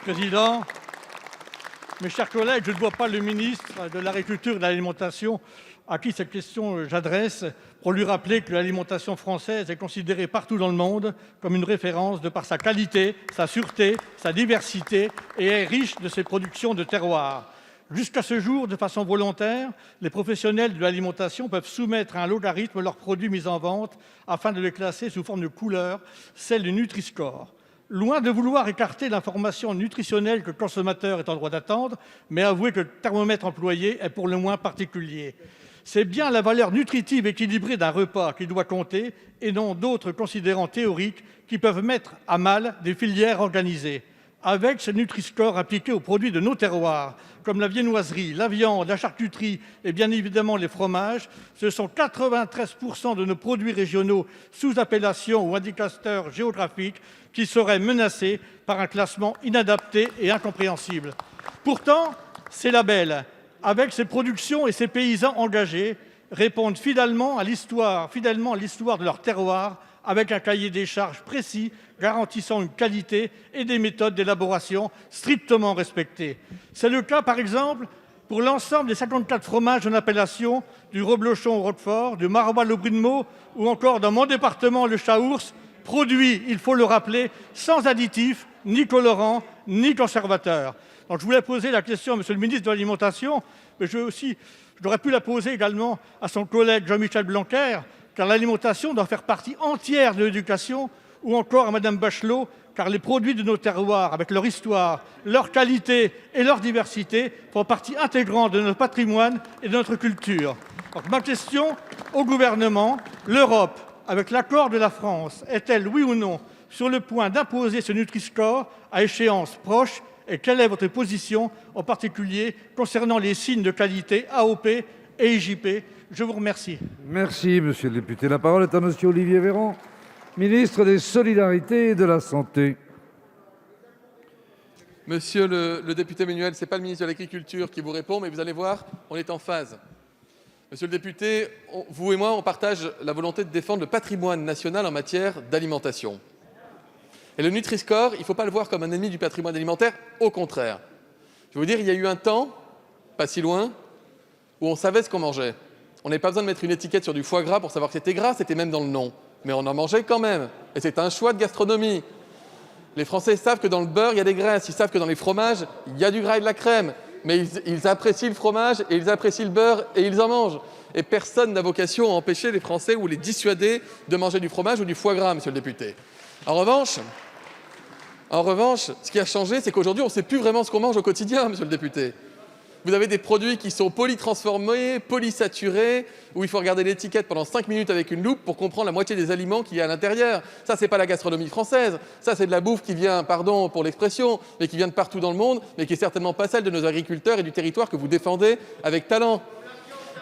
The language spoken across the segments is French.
Président. Mes chers collègues, je ne vois pas le ministre de l'Agriculture et de l'Alimentation à qui cette question j'adresse pour lui rappeler que l'alimentation française est considérée partout dans le monde comme une référence de par sa qualité, sa sûreté, sa diversité et est riche de ses productions de terroir. Jusqu'à ce jour, de façon volontaire, les professionnels de l'alimentation peuvent soumettre à un logarithme leurs produits mis en vente afin de les classer sous forme de couleur, celle du Nutri-Score. Loin de vouloir écarter l'information nutritionnelle que le consommateur est en droit d'attendre, mais avouez que le thermomètre employé est pour le moins particulier. C'est bien la valeur nutritive équilibrée d'un repas qui doit compter et non d'autres considérants théoriques qui peuvent mettre à mal des filières organisées. Avec ce Nutri-Score appliqué aux produits de nos terroirs, comme la viennoiserie, la viande, la charcuterie et bien évidemment les fromages, ce sont 93% de nos produits régionaux sous appellation ou indicateur géographique qui seraient menacés par un classement inadapté et incompréhensible. Pourtant, ces labels, avec ces productions et ces paysans engagés, répondent fidèlement à l'histoire de leur terroir, avec un cahier des charges précis garantissant une qualité et des méthodes d'élaboration strictement respectées. C'est le cas, par exemple, pour l'ensemble des 54 fromages en appellation, du reblochon au roquefort, du maroilles au brie de Meaux, ou encore dans mon département, le chaours, produits, il faut le rappeler, sans additifs, ni colorants, ni conservateurs. Donc je voulais poser la question à M. le ministre de l'Alimentation, mais j'aurais pu la poser également à son collègue Jean-Michel Blanquer, car l'alimentation doit faire partie entière de l'éducation, ou encore à Mme Bachelot, car les produits de nos terroirs, avec leur histoire, leur qualité et leur diversité, font partie intégrante de notre patrimoine et de notre culture. Donc ma question au gouvernement, l'Europe, avec l'accord de la France, est-elle, oui ou non, sur le point d'imposer ce Nutri-Score à échéance proche? Et quelle est votre position, en particulier concernant les signes de qualité AOP et IJP? Je vous remercie. Merci, monsieur le député. La parole est à monsieur Olivier Véran, ministre des Solidarités et de la Santé. Monsieur le député Ménuel, ce n'est pas le ministre de l'Agriculture qui vous répond, mais vous allez voir, on est en phase. Monsieur le député, vous et moi, on partage la volonté de défendre le patrimoine national en matière d'alimentation. Et le Nutri-Score, il ne faut pas le voir comme un ennemi du patrimoine alimentaire, au contraire. Je vais vous dire, il y a eu un temps, pas si loin, où on savait ce qu'on mangeait. On n'avait pas besoin de mettre une étiquette sur du foie gras pour savoir que c'était gras, c'était même dans le nom. Mais on en mangeait quand même. Et c'est un choix de gastronomie. Les Français savent que dans le beurre, il y a des graisses. Ils savent que dans les fromages, il y a du gras et de la crème. Mais ils apprécient le fromage et ils apprécient le beurre et ils en mangent. Et personne n'a vocation à empêcher les Français ou les dissuader de manger du fromage ou du foie gras, monsieur le député. En revanche, ce qui a changé, c'est qu'aujourd'hui, on ne sait plus vraiment ce qu'on mange au quotidien, monsieur le député. Vous avez des produits qui sont polytransformés, polysaturés, où il faut regarder l'étiquette pendant 5 minutes avec une loupe pour comprendre la moitié des aliments qu'il y a à l'intérieur. Ça, c'est pas la gastronomie française. Ça, c'est de la bouffe qui vient, pardon pour l'expression, mais qui vient de partout dans le monde, mais qui est certainement pas celle de nos agriculteurs et du territoire que vous défendez avec talent.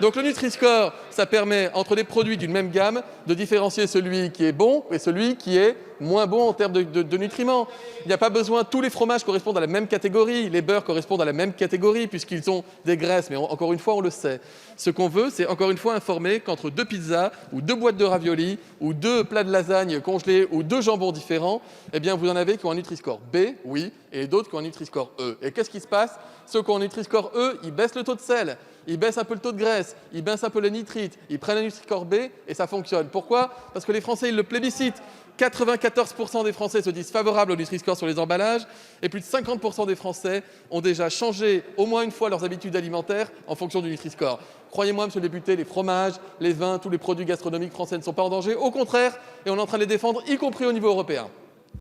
Donc le Nutri-Score, ça permet, entre les produits d'une même gamme, de différencier celui qui est bon et celui qui est moins bon en termes de nutriments. Il n'y a pas besoin, tous les fromages correspondent à la même catégorie, les beurres correspondent à la même catégorie puisqu'ils ont des graisses, mais encore une fois, on le sait. Ce qu'on veut, c'est encore une fois informer qu'entre 2 pizzas ou 2 boîtes de raviolis ou 2 plats de lasagne congelés ou 2 jambons différents, eh bien vous en avez qui ont un Nutri-Score B, oui, et d'autres qui ont un Nutri-Score E. Et qu'est-ce qui se passe? Ceux qui ont un Nutri-Score E, ils baissent le taux de sel. Ils baissent un peu le taux de graisse, ils baissent un peu les nitrites, ils prennent un Nutri-Score B et ça fonctionne. Pourquoi? Parce que les Français, ils le plébiscitent. 94% des Français se disent favorables au Nutri-Score sur les emballages et plus de 50% des Français ont déjà changé au moins une fois leurs habitudes alimentaires en fonction du Nutri-Score. Croyez-moi, monsieur le député, les fromages, les vins, tous les produits gastronomiques français ne sont pas en danger. Au contraire, et on est en train de les défendre, y compris au niveau européen.